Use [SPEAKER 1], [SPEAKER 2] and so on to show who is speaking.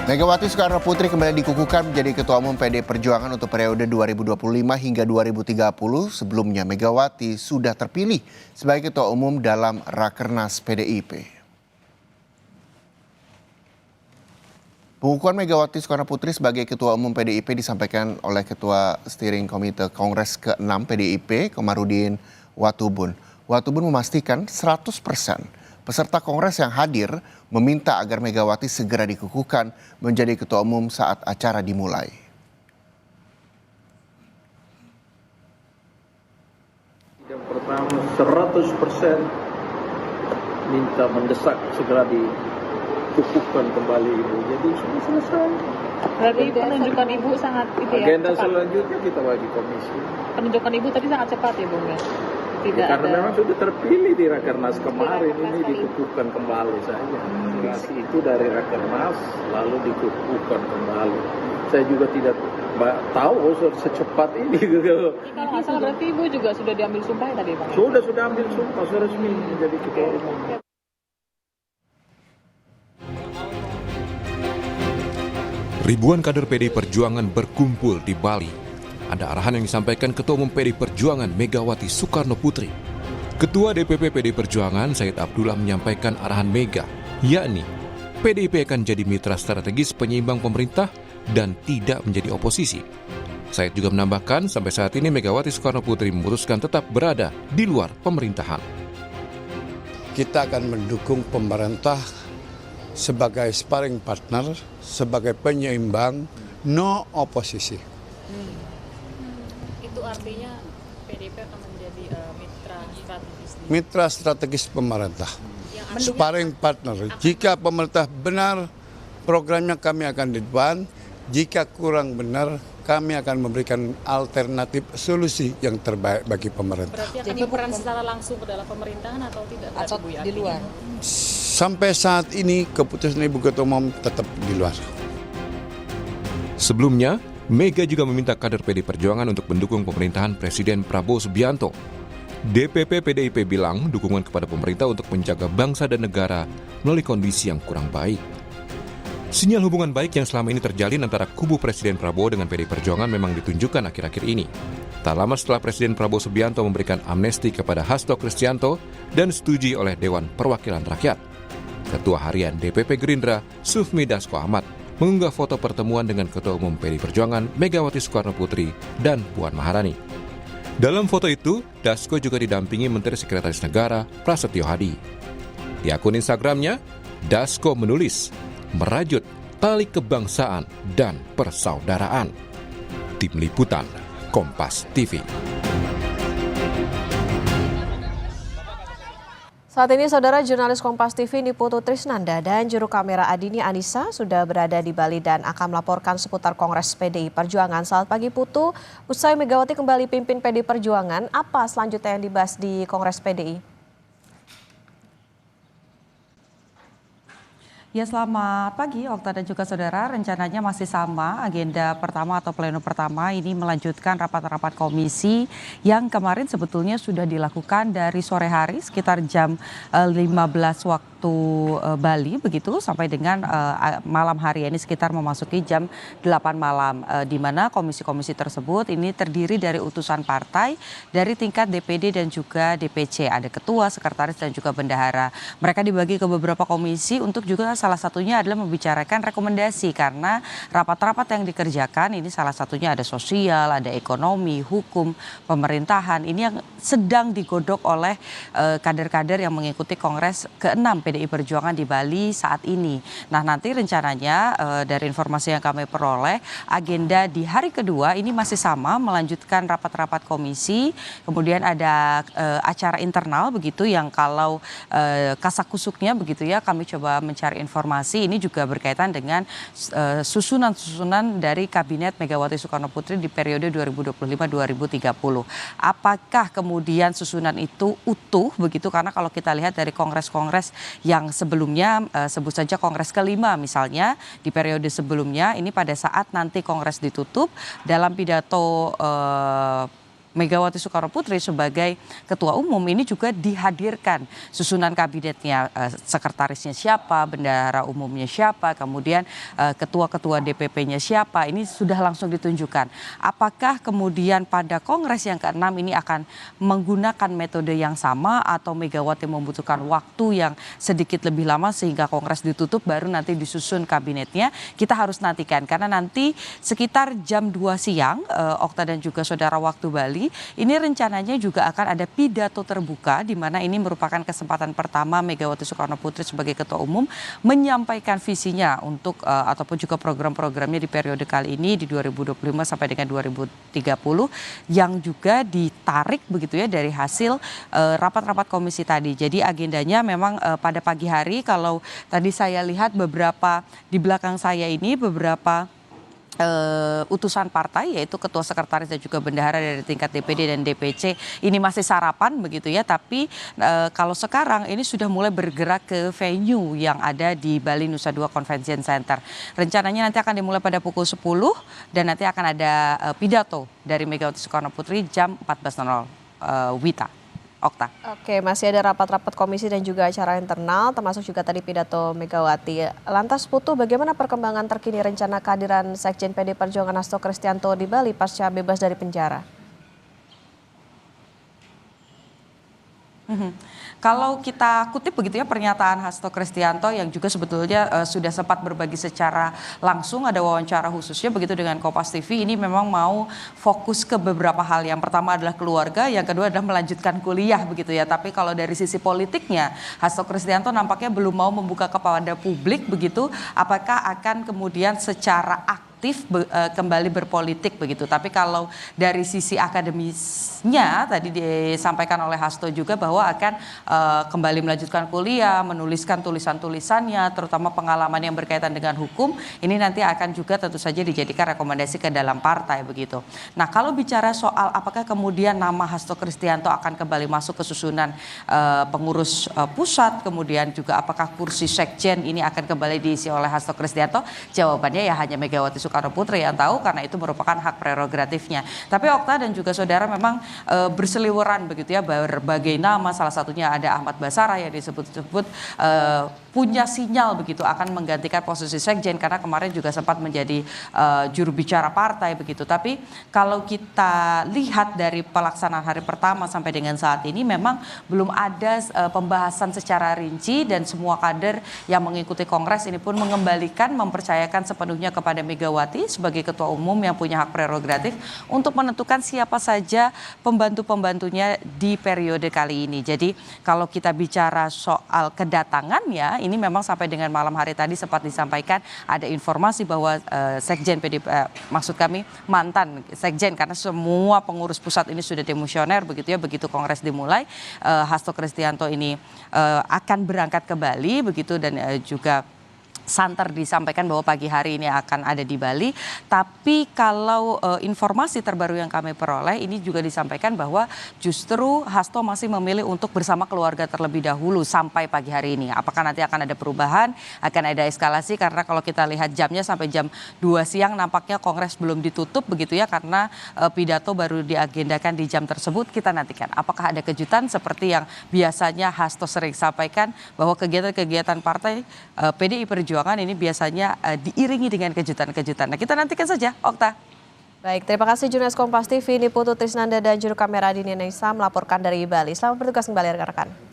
[SPEAKER 1] Megawati Soekarno Putri kembali dikukuhkan menjadi Ketua Umum PD Perjuangan untuk periode 2025 hingga 2030. Sebelumnya Megawati sudah terpilih sebagai Ketua Umum dalam Rakernas PDIP. Pengukuhan Megawati Soekarno Putri sebagai Ketua Umum PDIP disampaikan oleh Ketua Steering Komite Kongres ke-6 PDIP, Komarudin Watubun. Watubun memastikan 100% peserta Kongres yang hadir meminta agar Megawati segera dikukuhkan menjadi Ketua Umum saat acara dimulai.
[SPEAKER 2] Yang pertama 100% minta mendesak segera dikukuhkan kembali Ibu. Jadi sudah selesai.
[SPEAKER 3] Berarti penunjukan Ibu sangat itu ya.
[SPEAKER 2] Agenda
[SPEAKER 3] cepat.
[SPEAKER 2] selanjutnya kita bagi komisi.
[SPEAKER 3] Penunjukan Ibu tadi sangat cepat ya Bung ya. Tidak
[SPEAKER 2] Karena
[SPEAKER 3] ada.
[SPEAKER 2] memang sudah terpilih di Rakernas kemarin, ini dikukuhkan kembali saja. Itu dari Rakernas lalu dikukuhkan kembali. Saya juga tidak tahu secepat ini.
[SPEAKER 3] Kalau nggak salah berarti Ibu juga sudah diambil sumpah ya tadi Bang?
[SPEAKER 2] Sudah ambil sumpah, sudah resmi menjadi Ketua Umum.
[SPEAKER 4] Ribuan kader PDI Perjuangan berkumpul di Bali. Ada arahan yang disampaikan Ketua Umum PDI Perjuangan Megawati Soekarno Putri. Ketua DPP PDI Perjuangan Said Abdullah menyampaikan arahan Mega, yakni PDIP akan jadi mitra strategis penyeimbang pemerintah dan tidak menjadi oposisi. Said juga menambahkan sampai saat ini Megawati Soekarno Putri memutuskan tetap berada di luar pemerintahan.
[SPEAKER 5] Kita akan mendukung pemerintah sebagai sparring partner, sebagai penyeimbang, no oposisi.
[SPEAKER 6] Itu artinya PDIP akan menjadi
[SPEAKER 5] Mitra strategis pemerintah, sparring partner. Jika pemerintah benar, programnya kami akan di depan. Jika kurang benar, kami akan memberikan alternatif solusi yang terbaik bagi pemerintah.
[SPEAKER 6] Berarti akan berperan secara langsung ke dalam pemerintahan atau tidak?
[SPEAKER 3] Atau di luar?
[SPEAKER 5] Sampai saat ini keputusan Ibu Ketua Umum tetap di luar.
[SPEAKER 4] Sebelumnya, Mega juga meminta kader PDI Perjuangan untuk mendukung pemerintahan Presiden Prabowo Subianto. DPP PDIP bilang dukungan kepada pemerintah untuk menjaga bangsa dan negara melalui kondisi yang kurang baik. Sinyal hubungan baik yang selama ini terjalin antara kubu Presiden Prabowo dengan PDI Perjuangan memang ditunjukkan akhir-akhir ini. Tak lama setelah Presiden Prabowo Subianto memberikan amnesti kepada Hasto Kristianto dan disetujui oleh Dewan Perwakilan Rakyat. Ketua Harian DPP Gerindra, Sufmi Dasko Ahmad, mengunggah foto pertemuan dengan Ketua Umum PDI Perjuangan Megawati Soekarno Putri dan Puan Maharani. Dalam foto itu, Dasko juga didampingi Menteri Sekretaris Negara Prasetyo Hadi. Di akun Instagramnya, Dasko menulis, merajut tali kebangsaan dan persaudaraan. Tim Liputan, Kompas TV.
[SPEAKER 7] Saat ini saudara jurnalis Kompas TV Niputu Trisnanda dan juru kamera Adini Anissa sudah berada di Bali dan akan melaporkan seputar Kongres PDI Perjuangan. Selamat pagi Putu, usai Megawati kembali pimpin PDI Perjuangan, apa selanjutnya yang dibahas di Kongres PDI?
[SPEAKER 8] Ya, selamat pagi Okta dan juga saudara. Rencananya masih sama, agenda pertama atau pleno pertama ini melanjutkan rapat-rapat komisi yang kemarin sebetulnya sudah dilakukan dari sore hari sekitar jam 15 waktu Bali begitu sampai dengan malam hari ini sekitar memasuki jam 8 malam, di mana komisi-komisi tersebut ini terdiri dari utusan partai dari tingkat DPD dan juga DPC. Ada ketua, sekretaris dan juga bendahara. Mereka dibagi ke beberapa komisi untuk juga salah satunya adalah membicarakan rekomendasi, karena rapat-rapat yang dikerjakan ini salah satunya ada sosial, ada ekonomi, hukum, pemerintahan. Ini yang sedang digodok oleh kader-kader yang mengikuti Kongres ke-6 PDI Perjuangan di Bali saat ini. Nah, nanti rencananya dari informasi yang kami peroleh, agenda di hari kedua ini masih sama, melanjutkan rapat-rapat komisi. Kemudian ada acara internal begitu yang kalau kasakusuknya begitu ya, kami coba mencari informasi ini juga berkaitan dengan susunan-susunan dari Kabinet Megawati Soekarno Putri di periode 2025-2030. Apakah kemudian susunan itu utuh begitu? Karena kalau kita lihat dari kongres-kongres yang sebelumnya, sebut saja Kongres ke-5 misalnya, di periode sebelumnya ini pada saat nanti Kongres ditutup, dalam pidato Megawati Soekarno Putri sebagai Ketua Umum ini juga dihadirkan susunan kabinetnya, sekretarisnya siapa, bendahara umumnya siapa, kemudian ketua-ketua DPP-nya siapa, ini sudah langsung ditunjukkan. Apakah kemudian pada Kongres yang ke-6 ini akan menggunakan metode yang sama atau Megawati membutuhkan waktu yang sedikit lebih lama sehingga Kongres ditutup baru nanti disusun kabinetnya? Kita harus nantikan karena nanti sekitar jam 2 siang Okta dan juga saudara waktu Bali ini rencananya juga akan ada pidato terbuka di mana ini merupakan kesempatan pertama Megawati Soekarno Putri sebagai Ketua Umum menyampaikan visinya untuk ataupun juga program-programnya di periode kali ini di 2025 sampai dengan 2030 yang juga ditarik begitu ya dari hasil rapat-rapat komisi tadi. Jadi agendanya memang pada pagi hari kalau tadi saya lihat beberapa di belakang saya ini beberapa utusan partai yaitu ketua sekretaris dan juga bendahara dari tingkat DPD dan DPC ini masih sarapan begitu ya, tapi kalau sekarang ini sudah mulai bergerak ke venue yang ada di Bali Nusa Dua Convention Center. Rencananya nanti akan dimulai pada pukul 10 dan nanti akan ada pidato dari Megawati Soekarno Putri jam 14.00 Wita. Okta.
[SPEAKER 7] Oke, masih ada rapat-rapat komisi dan juga acara internal, termasuk juga tadi pidato Megawati. Lantas Putu, bagaimana perkembangan terkini rencana kehadiran Sekjen PD Perjuangan Hasto Kristianto di Bali pasca bebas dari penjara?
[SPEAKER 8] Kalau kita kutip begitu ya pernyataan Hasto Kristianto yang juga sebetulnya sudah sempat berbagi secara langsung, ada wawancara khususnya begitu dengan Kompas TV, ini memang mau fokus ke beberapa hal. Yang pertama adalah keluarga, yang kedua adalah melanjutkan kuliah begitu ya. Tapi kalau dari sisi politiknya Hasto Kristianto nampaknya belum mau membuka kepada publik begitu apakah akan kemudian secara aktif kembali berpolitik begitu. Tapi kalau dari sisi akademisnya tadi disampaikan oleh Hasto juga bahwa akan kembali melanjutkan kuliah, menuliskan tulisan-tulisannya, terutama pengalaman yang berkaitan dengan hukum, ini nanti akan juga tentu saja dijadikan rekomendasi ke dalam partai begitu. Nah kalau bicara soal apakah kemudian nama Hasto Kristianto akan kembali masuk ke susunan pengurus pusat, kemudian juga apakah kursi sekjen ini akan kembali diisi oleh Hasto Kristianto, jawabannya ya hanya Megawati Soekarno Putri yang tahu karena itu merupakan hak prerogatifnya. Tapi Okta dan juga saudara memang berseliweran begitu ya berbagai nama, salah satunya ada Ahmad Basarah yang disebut-sebut punya sinyal begitu akan menggantikan posisi sekjen karena kemarin juga sempat menjadi juru bicara partai begitu. Tapi kalau kita lihat dari pelaksanaan hari pertama sampai dengan saat ini memang belum ada pembahasan secara rinci dan semua kader yang mengikuti Kongres ini pun mengembalikan mempercayakan sepenuhnya kepada Megawati sebagai Ketua Umum yang punya hak prerogatif untuk menentukan siapa saja pembantu-pembantunya di periode kali ini. Jadi kalau kita bicara soal kedatangannya, ini memang sampai dengan malam hari tadi sempat disampaikan ada informasi bahwa Sekjen maksud kami mantan Sekjen karena semua pengurus pusat ini sudah demosioner begitu ya, begitu Kongres dimulai Hasto Kristianto ini akan berangkat ke Bali begitu dan juga santer disampaikan bahwa pagi hari ini akan ada di Bali. Tapi kalau informasi terbaru yang kami peroleh ini juga disampaikan bahwa justru Hasto masih memilih untuk bersama keluarga terlebih dahulu sampai pagi hari ini. Apakah nanti akan ada perubahan, akan ada eskalasi karena kalau kita lihat jamnya sampai jam 2 siang nampaknya Kongres belum ditutup begitu ya karena pidato baru diagendakan di jam tersebut. Kita nantikan apakah ada kejutan seperti yang biasanya Hasto sering sampaikan bahwa kegiatan-kegiatan partai PDI Perjuangan ini biasanya diiringi dengan kejutan-kejutan. Nah kita nantikan saja, Okta.
[SPEAKER 7] Baik, terima kasih jurnalis Kompas TV, Niputu Trisnanda dan juru kamera Adini Naisa melaporkan dari Bali. Selamat bertugas kembali rekan-rekan.